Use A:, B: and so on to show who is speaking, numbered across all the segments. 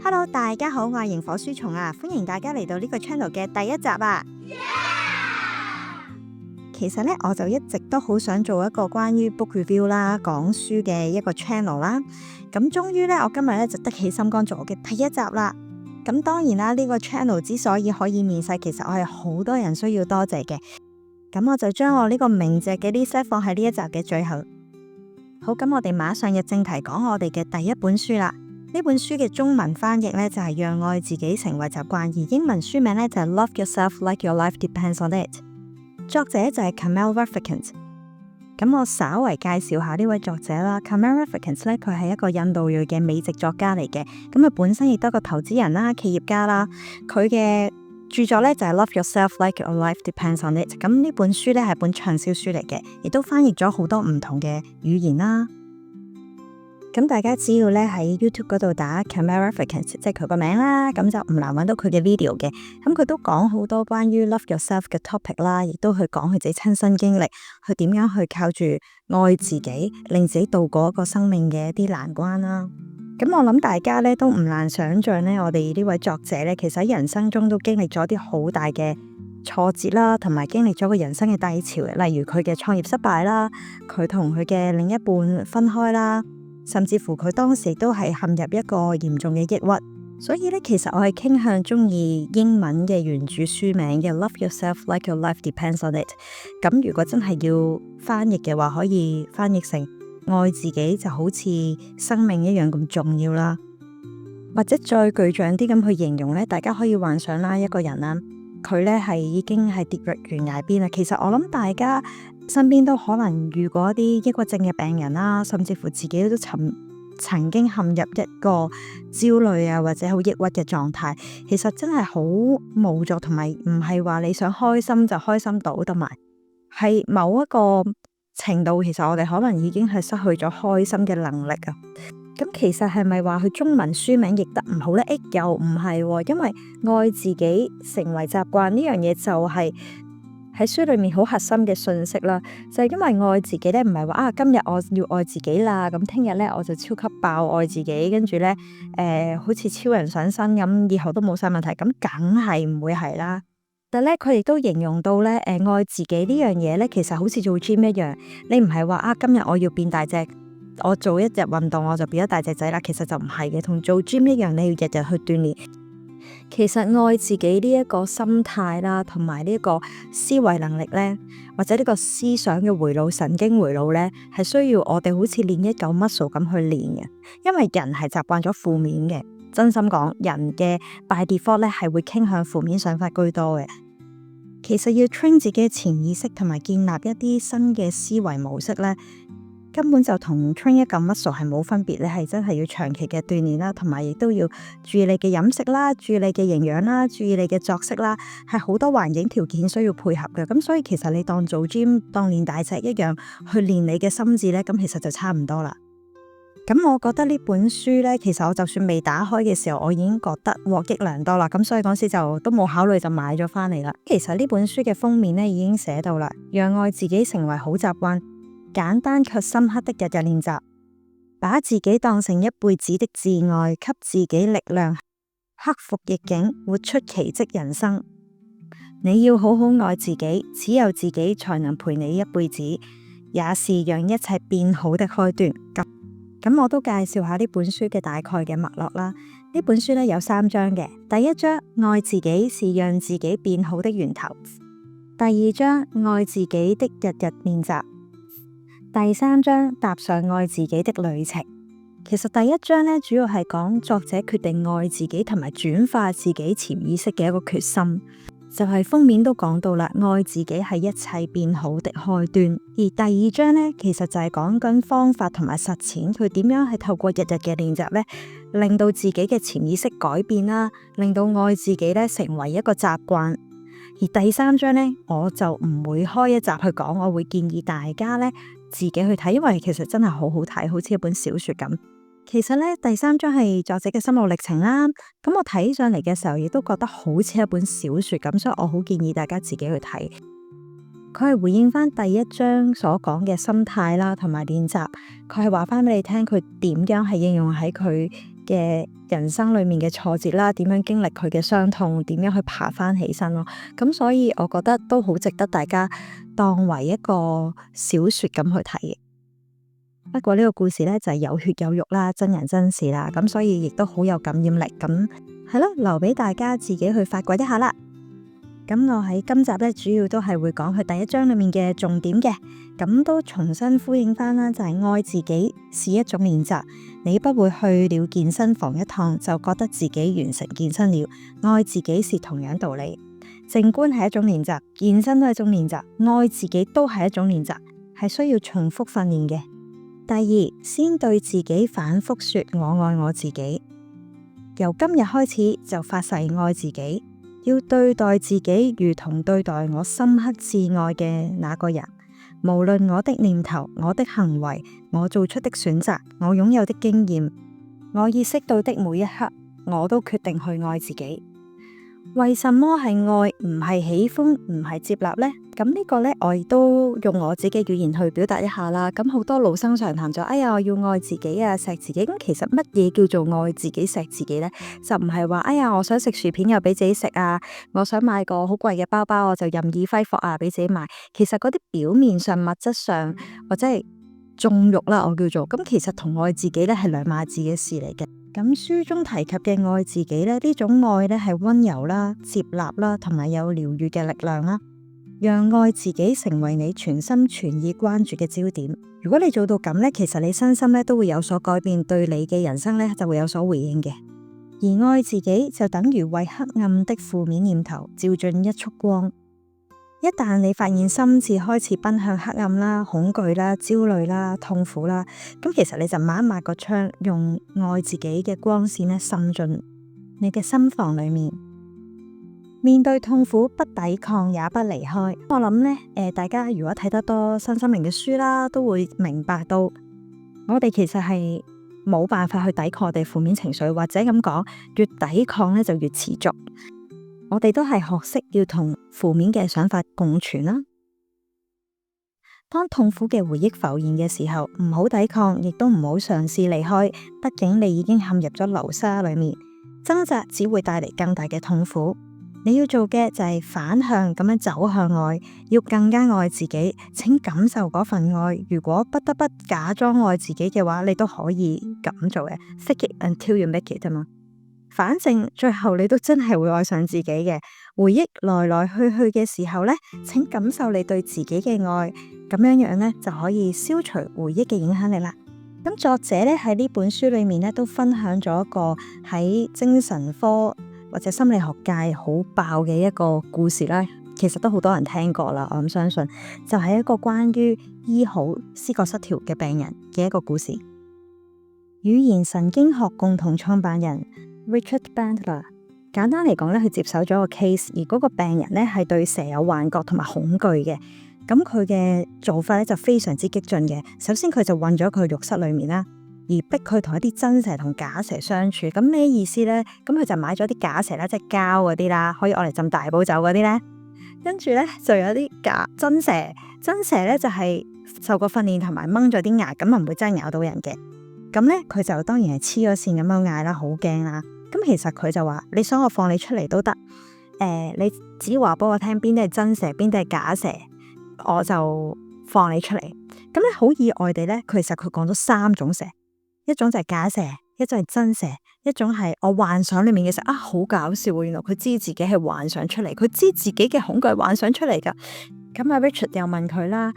A: Hello， 大家好，我係螢火書蟲啊，歡迎大家嚟到呢個 channel 嘅第一集啊。其實呢，我就一直都好想做一個關於 book review 啦、講書嘅一個 channel 啦。咁終於呢，我今日呢就得起心肝做我嘅第一集啦。咁當然啦，呢個 channel 之所以可以面世，其實我係好多人需要多謝嘅。咁我就將我呢個鳴謝嘅 list 放喺呢一集嘅最後。好，咁我哋馬上入正題，講我哋嘅第一本書啦。呢本書嘅中文翻譯呢，就係讓愛自己成為習慣，而英文書名呢，就係 Love Yourself Like Your Life Depends on It。作者就係 Kamau Ravikant。咁我稍為介紹下呢位作者啦。Kamau Ravikant 呢，佢係一個印度裔嘅美籍作家嚟嘅。咁佢本身亦都係個投資人啦、企業家啦。佢嘅著作呢，就係 Love Yourself Like Your Life Depends on It。咁呢本書呢，係本暢銷書嚟嘅，亦都翻譯咗好多唔同嘅語言啦。咁大家只要咧喺 YouTube 嗰度打 Kamau Ravikant， 即係佢個名啦，咁就唔難揾到佢嘅 video 嘅。咁佢都講好多關於 Love Yourself 嘅 topic 啦，亦都去講佢自己親身經歷，去點樣去靠住愛自己，令自己度過一個生命嘅一啲難關啦。咁我諗大家咧都唔難想像咧，我哋呢位作者咧，其實喺人生中都經歷咗啲好大嘅挫折啦，同埋經歷咗個人生嘅低潮嘅，例如佢嘅創業失敗啦，佢同佢嘅另一半分開啦。甚至乎佢當時都係陷入一個嚴重嘅抑鬱，所以咧其實我係傾向中意英文嘅原著書名嘅 Love Yourself Like Your Life Depends on It。咁如果真係要翻譯嘅話，可以翻譯成愛自己就好似生命一樣咁重要啦，或者再具象啲咁去形容咧，大家可以幻想啦，一個人啦，佢咧係已經係跌入懸崖邊啦。其實我諗大家身邊都可能遇過一啲抑鬱症嘅病人啦，甚至乎自己都曾經陷入一個焦慮啊，或者好抑鬱嘅狀態。其實真係好無助，同埋唔係話你想開心就開心到，同埋係某一個程度，其實我哋可能已經係失去咗開心嘅能力啊。咁其實係咪話佢中文書名譯得唔好呢？又唔係，因為愛自己成為習慣呢樣嘢就係喺書裏面好核心嘅信息啦，就係因為愛自己咧，唔係話今日我要愛自己啦，咁聽日咧我就超級爆愛自己，跟住咧好似超人上身咁，以後都冇晒問題，咁梗係唔會係啦。但係咧佢亦都形容到咧，愛自己呢樣嘢咧，其實好似做 gym 一樣，你唔係話今日我要變大隻，我做一日運動我就變咗大隻仔啦，其實就唔係嘅，同做 gym 一樣，你要日日去鍛煉。其實愛自己呢一個心態啦，同埋呢一個思維能力呢，或者呢個思想嘅回路、神經回路呢，係需要我哋好似練一嚿 muscle 咁去練嘅。因為人係習慣咗負面嘅，真心講，人嘅 by default 呢係會傾向負面想法居多嘅。其實要 train 自己嘅潛意識，同埋建立一啲新嘅思維模式呢，根本就同 train 一嚿 muscle 係冇分別，你係真係要長期嘅鍛煉啦，同埋亦都要注意你嘅飲食啦，注意你嘅營養啦，注意你嘅作息啦，係好多環境條件需要配合嘅。咁所以其實你當做 gym 當練大隻一樣去練你嘅心智呢，咁其實就差唔多啦。咁我覺得呢本書呢，其實我就算未打開嘅時候，我已經覺得獲益良多啦。咁所以嗰時就都冇考慮就買咗翻嚟啦。其實呢本書嘅封面呢，已經寫到啦，讓愛自己成為好習慣，簡單卻深刻的日日練習，把自己當成一輩子的摯愛，給自己力量，克服逆境，活出奇蹟人生。你要好好愛自己，只有自己才能陪你一輩子，也是讓一切變好的開端。咁我都介紹下呢本書嘅大概嘅脈絡啦。呢本書呢有3章嘅，第一章愛自己是讓自己變好的源頭，第二章愛自己的日日練習，第3章踏上愛自己的旅程。其實第一章呢，主要係講作者決定愛自己同埋轉化自己潛意識嘅一個決心，就係封面都講到啦，愛自己係一切變好的開端。而第二章呢，其實就係講緊方法同埋實踐，佢點樣係透過日日嘅練習呢，令到自己嘅潛意識改變啦，令到愛自己呢成為一個習慣。而第3章呢，我就唔會開一集去講，我會建議大家呢自己去睇，因為其實真係好好睇，好似一本小說咁。其實呢，第3章係作者嘅心路歷程啦，咁我睇上嚟嘅時候亦都覺得好似一本小說咁，所以我好建議大家自己去睇。佢係回應翻第一章所講嘅心態啦，同埋練習，佢係話翻俾你聽佢點樣係應用喺佢嘅人生裏面嘅挫折啦，點樣經歷佢嘅傷痛，點樣去爬翻起身咯。咁所以我覺得都好值得大家當為一個小說咁去睇嘅。不過呢個故事呢，就係有血有肉啦，真人真事啦，咁所以亦都好有感染力。咁係咯，留俾大家自己去發掘一下啦。咁我喺今集呢，主要都係會講佢第一章裏面嘅重點嘅，咁都重新呼應翻啦，就係愛自己是一種練習，你不會去了健身房一趟就覺得自己完成健身了，愛自己是同樣道理。靜觀係一種練習，健身都係一種練習，愛自己都係一種練習，係需要重複訓練嘅。第二，先對自己反覆說我愛我自己，由今日開始就發誓愛自己，要對待自己如同對待我深刻摯愛嘅那個人，無論我的念頭、我的行為、我做出的選擇、我擁有的經驗、我意識到的每一刻，我都決定去愛自己。為什麼係愛，唔係喜歡，唔係接納呢？咁呢個呢，我亦都用我自己語言去表達一下啦。咁好多老生常談就，哎呀，我要愛自己啊，錫自己。咁其實乜嘢叫做愛自己、錫自己呢？就唔係話，哎呀，我想食薯片又俾自己食啊，我想買個好貴嘅包包，我就任意揮霍啊，俾自己買。其實嗰啲表面上、物質上或者係縱慾啦，我叫做咁，其實同愛自己呢係兩碼子嘅事嚟嘅。咁書中提及嘅愛自己呢，呢種愛呢係溫柔啦、接納啦，同埋有療癒嘅力量啦，讓愛自己成為你全心全意關注嘅焦點。如果你做到咁呢，其實你身心呢都會有所改變，對你嘅人生呢就會有所回應嘅。而愛自己就等於為黑暗的負面念頭照進一束光。一旦你發現心智開始奔向黑暗啦、恐懼啦、焦慮啦、痛苦啦，咁其實你就抹一抹個窗，用愛自己嘅光線咧滲進你嘅心房裏面。面對痛苦，不抵抗也不離開。我諗呢，大家如果睇得多身心靈嘅書啦，都會明白到我哋其實係冇辦法去抵抗我哋負面情緒，或者咁講，越抵抗咧就越持續。我哋都係學識要同負面嘅想法共存啦。當痛苦嘅回憶浮現嘅時候，唔好抵抗，亦都唔好嘗試離開。畢竟你已經陷入咗流沙裏面，掙扎只會帶嚟更大嘅痛苦。你要做嘅就係反向咁樣走向愛，要更加愛自己。請感受嗰份愛。如果不得不假裝愛自己嘅話，你都可以咁做嘅。Fake it until you make it 啊嘛。反正最後你都真係會愛上自己嘅。回憶來來去去嘅時候呢，請感受你對自己嘅愛，咁樣呢就可以消除回憶嘅影響力啦。咁作者呢喺呢本書裏面呢都分享咗一個喺精神科或者心理學界好爆嘅一個故事啦。其實都好多人聽過啦，我相信就係一個關於醫好思覺失調嘅病人嘅一個故事。語言神經學共同創辦人Richard Bandler， 簡單嚟講咧，佢接手咗個 case， 而嗰個病人咧係對蛇有幻覺同埋恐懼嘅。咁佢嘅做法咧就非常之激進嘅。首先佢就韞咗佢浴室裏面啦，而逼佢同一啲真蛇同假蛇相處。咁咩意思咧？咁佢就買咗啲假蛇啦，即係膠嗰啲啦，可以愛嚟浸大補酒嗰啲咧。跟住咧就有啲假真蛇，真蛇咧就係受過訓練同埋掹咗啲牙，咁唔會真係咬到人嘅。咁咧佢就當然係黐咗線咁樣嗌啦，好驚啦。咁其實佢就話：你想我放你出嚟都得，你只要話俾我聽邊啲係真蛇，邊啲係假蛇，我就放你出嚟。咁咧好意外地咧，其實佢講咗3種蛇，一種就係假蛇，一種係真蛇，一種係我幻想裏面嘅蛇。啊，好搞笑喎！原來佢知自己係幻想出嚟，佢知自己嘅恐懼係幻想出嚟噶。咁阿 Richard 又問佢啦：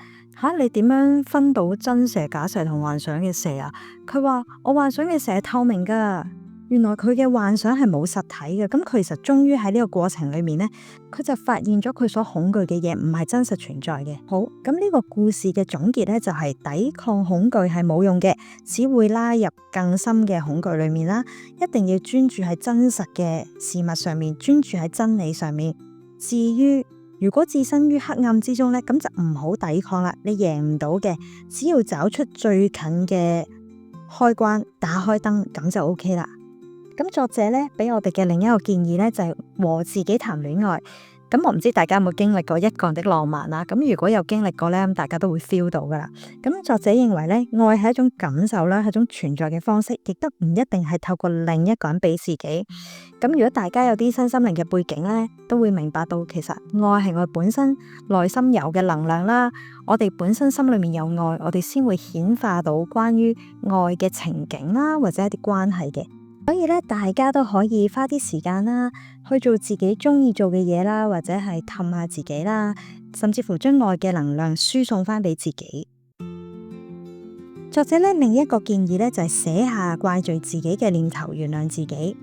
A: 你點樣分到真蛇、假蛇同幻想嘅蛇啊？佢話：我幻想嘅蛇係透明噶。原來佢嘅幻想係冇實體嘅。咁佢其實終於喺呢個過程裏面呢，佢就發現咗佢所恐懼嘅嘢唔係真實存在嘅。好，咁呢個故事嘅總結呢，就係抵抗恐懼係冇用嘅，只會拉入更深嘅恐懼裏面啦。一定要專注喺真實嘅事物上面，專注喺真理上面。至於如果置身於黑暗之中呢，咁就唔好抵抗啦，你贏唔到嘅。只要找出最近嘅開關，打開燈，咁就 OK 啦。咁作者咧俾我哋嘅另一個建議咧就係和自己談戀愛。咁我唔知大家有冇經歷過一個人的浪漫啦。咁如果有經歷過咧，咁大家都會 feel 到噶啦。咁作者認為咧，愛係一種感受啦，係一種存在嘅方式，亦都唔一定係透過另一個人俾自己。咁如果大家有啲身心靈嘅背景咧，都會明白到其實愛係我本身內心有嘅能量啦。我哋本身心裏面有愛，我哋先會顯化到關於愛嘅情景啦，或者一啲關係嘅。所以咧，大家都可以花啲時間啦，去做自己中意做嘅嘢啦，或者係氹下自己啦，甚至乎將愛嘅能量輸送翻俾自己。作者咧，另一個建議咧，就係寫下怪罪自己嘅念頭，原諒自己。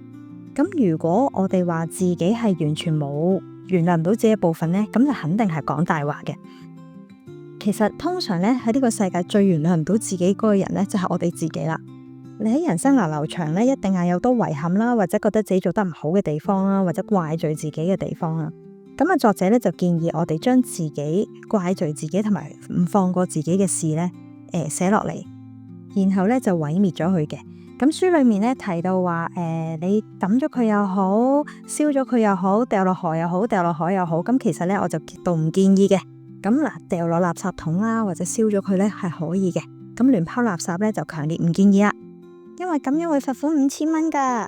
A: 咁如果我哋話自己係完全冇原諒唔到自己嘅部分咧，咁就肯定係講大話嘅。其實通常咧，喺呢個世界最原諒唔到自己嗰個人咧，就係我哋自己啦。你喺人生流流長咧，一定係有多遺憾啦，或者覺得自己做得唔好嘅地方啦，或者怪罪自己嘅地方啦。咁啊，作者咧就建議我哋將自己怪罪自己同埋唔放過自己嘅事咧，寫落嚟，然後咧就毀滅咗佢嘅。咁書裏面咧提到話，你抌咗佢又好，燒咗佢又好，掉落河又好，掉落海又好。咁其實咧我就極度唔建議嘅。咁嗱，掉落垃圾桶啦，或者燒咗佢咧係可以嘅。咁亂拋垃圾咧就強烈唔建議啦。因為咁樣會罰款5000蚊噶。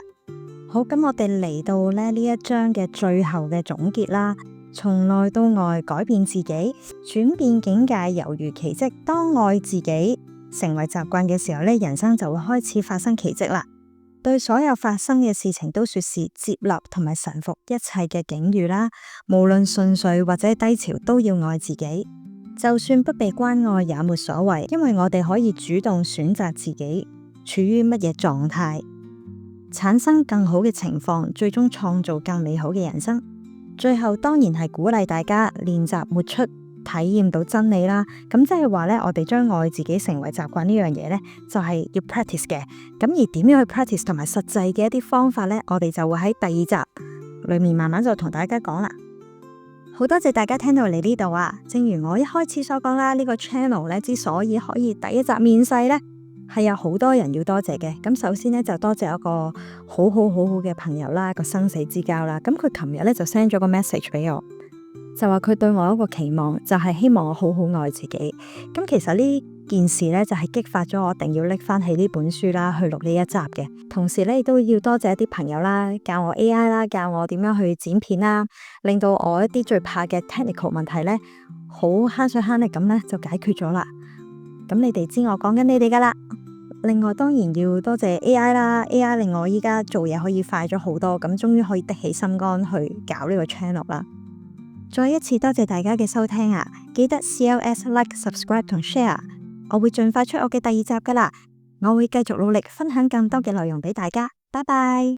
A: 好，咁我哋嚟到呢一章嘅最後嘅總結啦。從內到外改變自己，轉變境界猶如奇蹟。當愛自己成為習慣嘅時候呢，人生就會開始發生奇蹟啦。對所有發生嘅事情都說是接納同埋臣服一切嘅境遇啦。無論順遂或者低潮，都要愛自己。就算不被關愛也沒所謂，因為我哋可以主動選擇自己處於乜嘢狀態，產生更好嘅情況，最終創造更美好嘅人生。最後當然係鼓勵大家練習活出，體驗到真理啦。咁即係話咧，我哋將愛自己成為習慣呢樣嘢咧，就係要 practice 嘅。咁而點樣去 practice 同埋實際嘅一啲方法咧，我哋就會喺第2集裏面慢慢就同大家講啦。好多謝大家聽到嚟呢度啊！正如我一開始所講啦，呢個 channel 咧之所以可以第1集面世咧，係有好多人要多謝嘅。咁首先咧就多謝一個好好嘅朋友啦，一個生死之交啦。咁佢琴日咧就 send 咗個 message 俾我，就話佢對我一個期望，就係希望我好好愛自己。咁其實呢件事咧就係激發咗我一定要拎翻起呢本書啦，去錄呢一集嘅。同時咧亦都要多謝一啲朋友啦，教我 AI 啦，教我點樣去剪片啦，令到我一啲最怕嘅 technical 問題咧，好慳水慳力咁咧就解決咗啦。咁你哋知我講緊你哋噶啦。另外當然要多謝 AI 啦 ，AI 令我依家做嘢可以快咗好多，咁終於可以的起心肝去搞呢個 channel 啦。再一次多謝大家嘅收聽啊！記得 CLS like subscribe 同 share， 我會盡快出我嘅第2集噶啦。我會繼續努力分享更多嘅內容俾大家。拜拜。